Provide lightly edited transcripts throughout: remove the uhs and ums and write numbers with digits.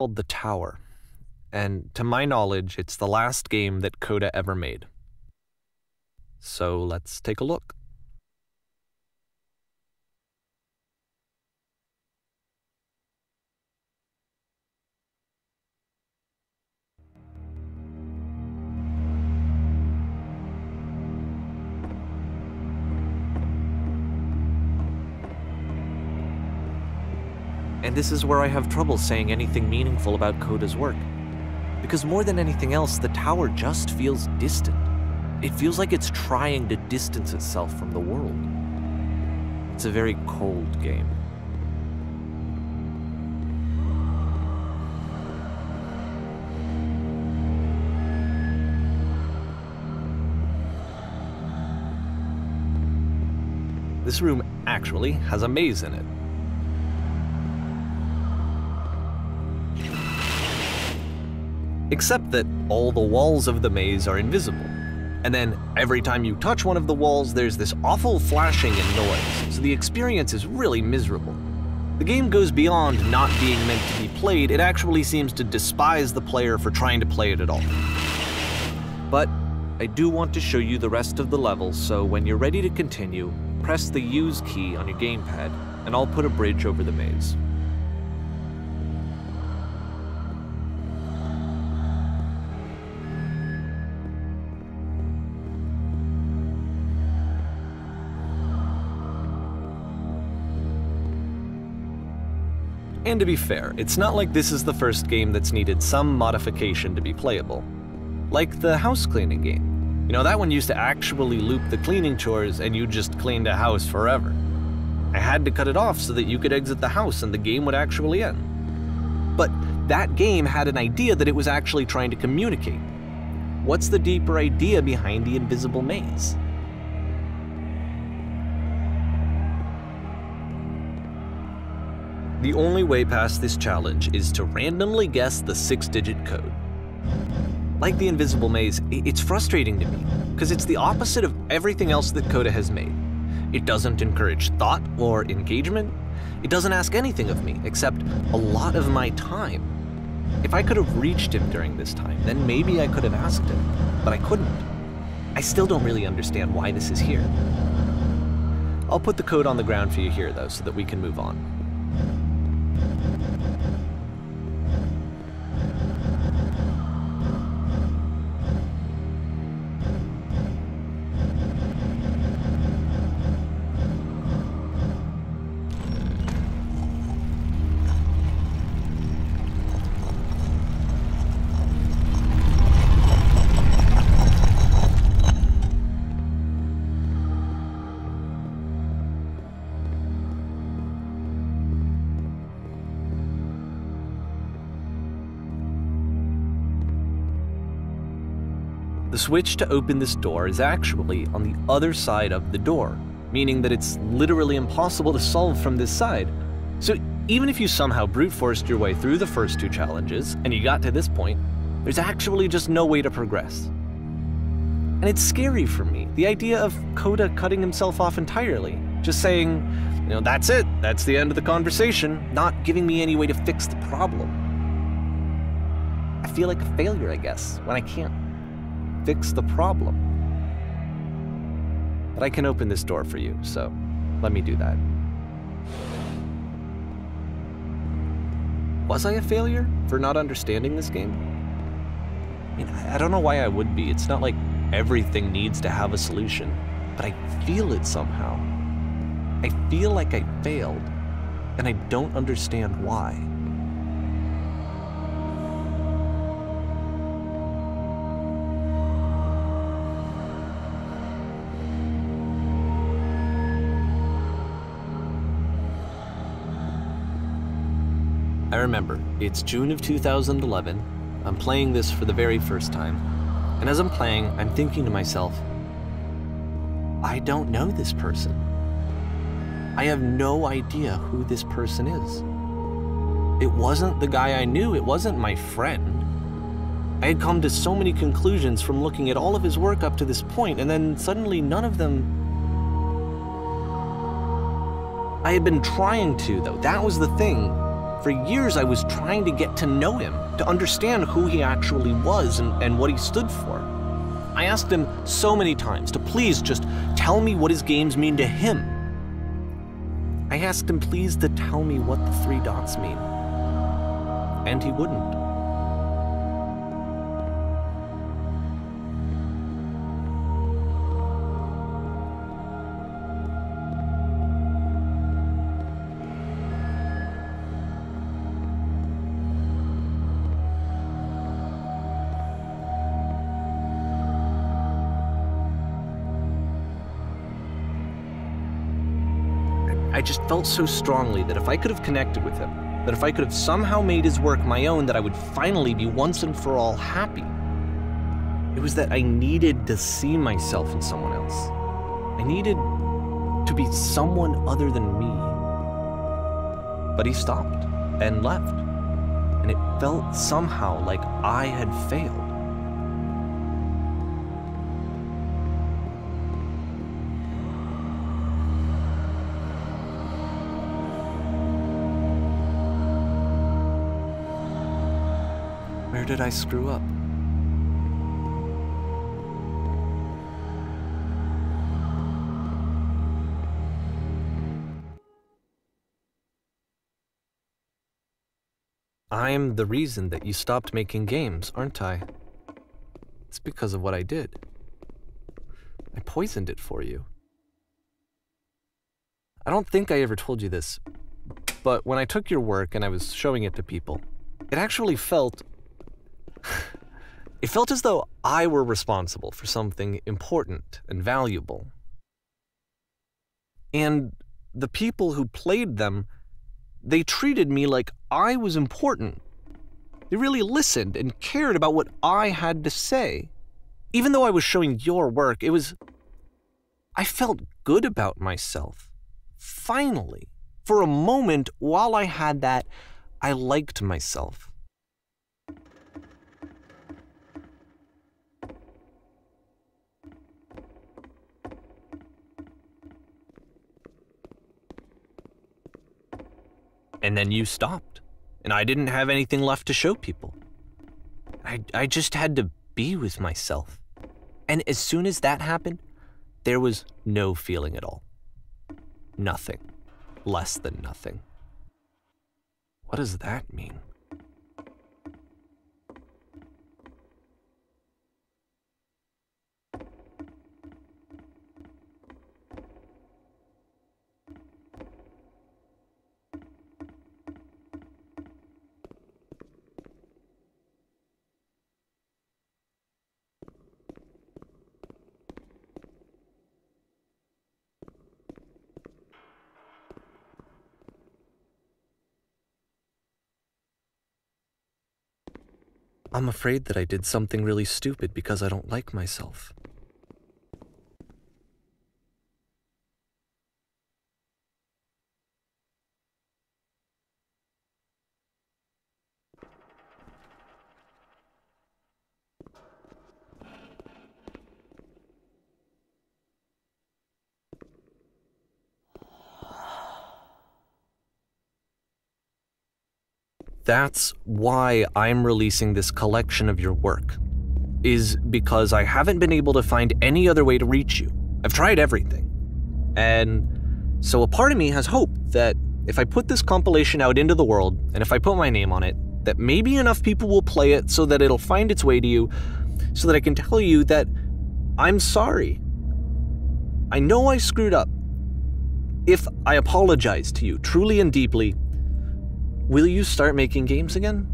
called The Tower, and to my knowledge, it's the last game that Coda ever made. So let's take a look. And this is where I have trouble saying anything meaningful about Coda's work. Because more than anything else, the tower just feels distant. It feels like it's trying to distance itself from the world. It's a very cold game. This room actually has a maze in it. Except that all the walls of the maze are invisible. And then every time you touch one of the walls, there's this awful flashing and noise, so the experience is really miserable. The game goes beyond not being meant to be played, it actually seems to despise the player for trying to play it at all. But I do want to show you the rest of the levels, so when you're ready to continue, press the Use key on your gamepad, and I'll put a bridge over the maze. And to be fair, it's not like this is the first game that's needed some modification to be playable. Like the house cleaning game. You know, that one used to actually loop the cleaning chores and you just cleaned a house forever. I had to cut it off so that you could exit the house and the game would actually end. But that game had an idea that it was actually trying to communicate. What's the deeper idea behind the invisible maze? The only way past this challenge is to randomly guess the 6-digit code. Like the invisible maze, it's frustrating to me, because it's the opposite of everything else that Coda has made. It doesn't encourage thought or engagement. It doesn't ask anything of me, except a lot of my time. If I could have reached him during this time, then maybe I could have asked him, but I couldn't. I still don't really understand why this is here. I'll put the code on the ground for you here, though, so that we can move on. The switch to open this door is actually on the other side of the door, meaning that it's literally impossible to solve from this side. So even if you somehow brute forced your way through the first 2 challenges, and you got to this point, there's actually just no way to progress. And it's scary for me, the idea of Coda cutting himself off entirely, just saying, you know, that's it, that's the end of the conversation, not giving me any way to fix the problem. I feel like a failure, I guess, when I can't fix the problem. But I can open this door for you, so let me do that. Was I a failure for not understanding this game? I mean, I don't know why I would be. It's not like everything needs to have a solution, but I feel it somehow. I feel like I failed, and I don't understand why. I remember, it's June of 2011, I'm playing this for the very first time, and as I'm playing, I'm thinking to myself, I don't know this person. I have no idea who this person is. It wasn't the guy I knew, it wasn't my friend. I had come to so many conclusions from looking at all of his work up to this point, and then suddenly none of them... I had been trying to, though, that was the thing. For years, I was trying to get to know him, to understand who he actually was and what he stood for. I asked him so many times to please just tell me what his games mean to him. I asked him please to tell me what the 3 dots mean. And he wouldn't. I just felt so strongly that if I could have connected with him, that if I could have somehow made his work my own, that I would finally be once and for all happy. It was that I needed to see myself in someone else. I needed to be someone other than me. But he stopped and left, and it felt somehow like I had failed. Where did I screw up? I'm the reason that you stopped making games, aren't I? It's because of what I did. I poisoned it for you. I don't think I ever told you this, but when I took your work and I was showing it to people, it actually felt... It felt as though I were responsible for something important and valuable. And the people who played them, they treated me like I was important. They really listened and cared about what I had to say. Even though I was showing your work, I felt good about myself. Finally, for a moment while I had that, I liked myself. And then you stopped, and I didn't have anything left to show people. I just had to be with myself. And as soon as that happened, there was no feeling at all. Nothing. Less than nothing. What does that mean? I'm afraid that I did something really stupid because I don't like myself. That's why I'm releasing this collection of your work, is because I haven't been able to find any other way to reach you. I've tried everything. And so a part of me has hope that if I put this compilation out into the world, and if I put my name on it, that maybe enough people will play it so that it'll find its way to you, so that I can tell you that I'm sorry. I know I screwed up. If I apologize to you truly and deeply, will you start making games again?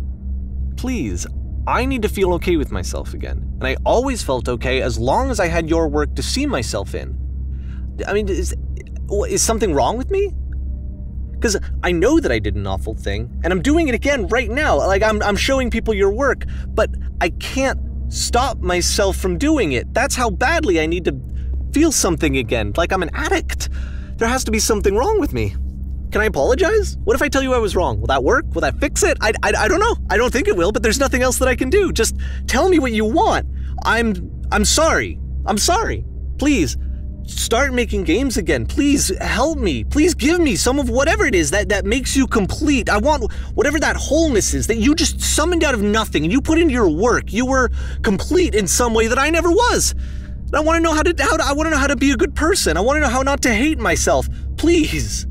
Please, I need to feel okay with myself again. And I always felt okay as long as I had your work to see myself in. I mean, is something wrong with me? Because I know that I did an awful thing, and I'm doing it again right now. Like, I'm showing people your work, but I can't stop myself from doing it. That's how badly I need to feel something again, like I'm an addict. There has to be something wrong with me. Can I apologize? What if I tell you I was wrong? Will that work? Will that fix it? I don't know. I don't think it will, but there's nothing else that I can do. Just tell me what you want. I'm sorry. I'm sorry. Please, start making games again. Please help me. Please give me some of whatever it is that makes you complete. I want whatever that wholeness is that you just summoned out of nothing and you put into your work. You were complete in some way that I never was. And I want to know how to be a good person. I want to know how not to hate myself. Please.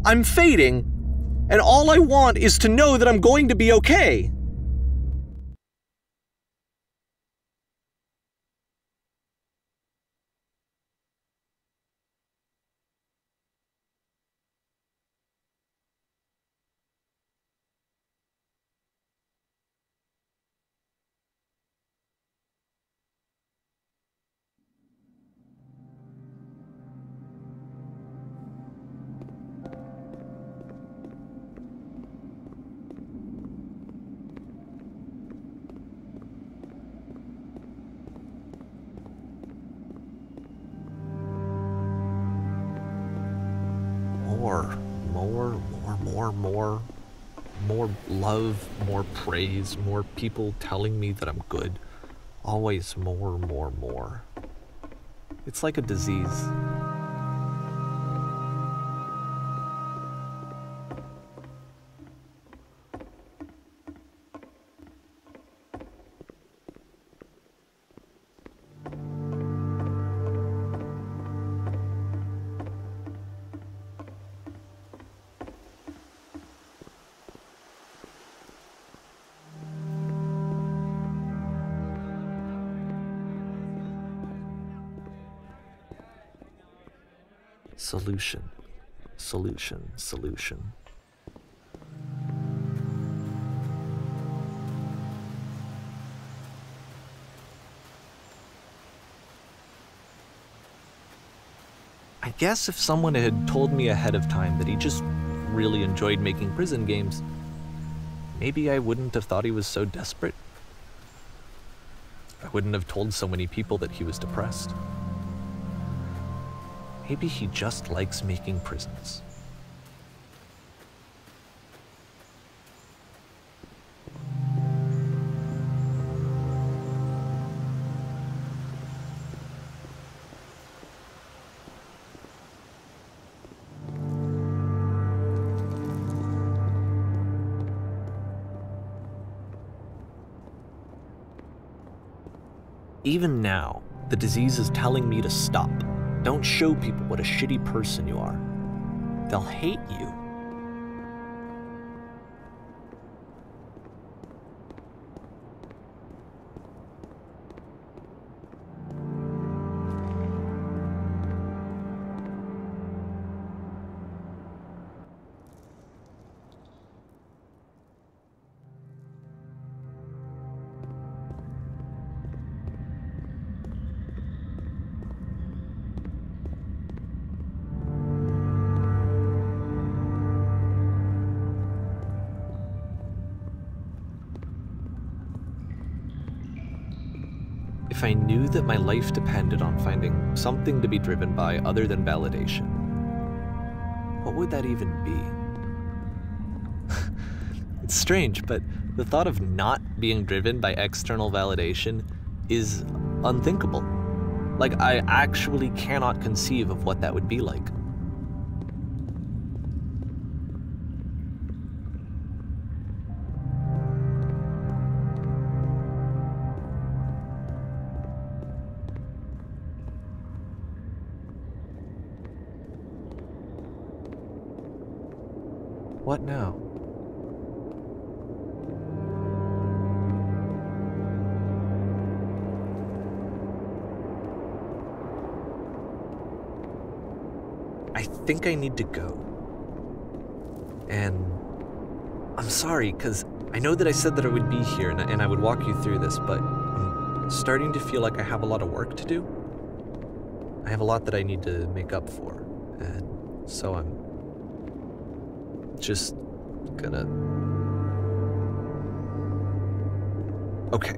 I'm fading, and all I want is to know that I'm going to be okay. More love, more praise, more people telling me that I'm good. Always more. It's like a disease. Solution. I guess if someone had told me ahead of time that he just really enjoyed making prison games, maybe I wouldn't have thought he was so desperate. I wouldn't have told so many people that he was depressed. Maybe he just likes making prisons. Even now, the disease is telling me to stop. Don't show people what a shitty person you are. They'll hate you. If I knew that my life depended on finding something to be driven by other than validation, what would that even be? It's strange, but the thought of not being driven by external validation is unthinkable. Like, I actually cannot conceive of what that would be like. What now? I think I need to go. And I'm sorry, because I know that I said that I would be here and I would walk you through this, but I'm starting to feel like I have a lot of work to do. I have a lot that I need to make up for, and so I'm just gonna... Okay.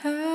Turn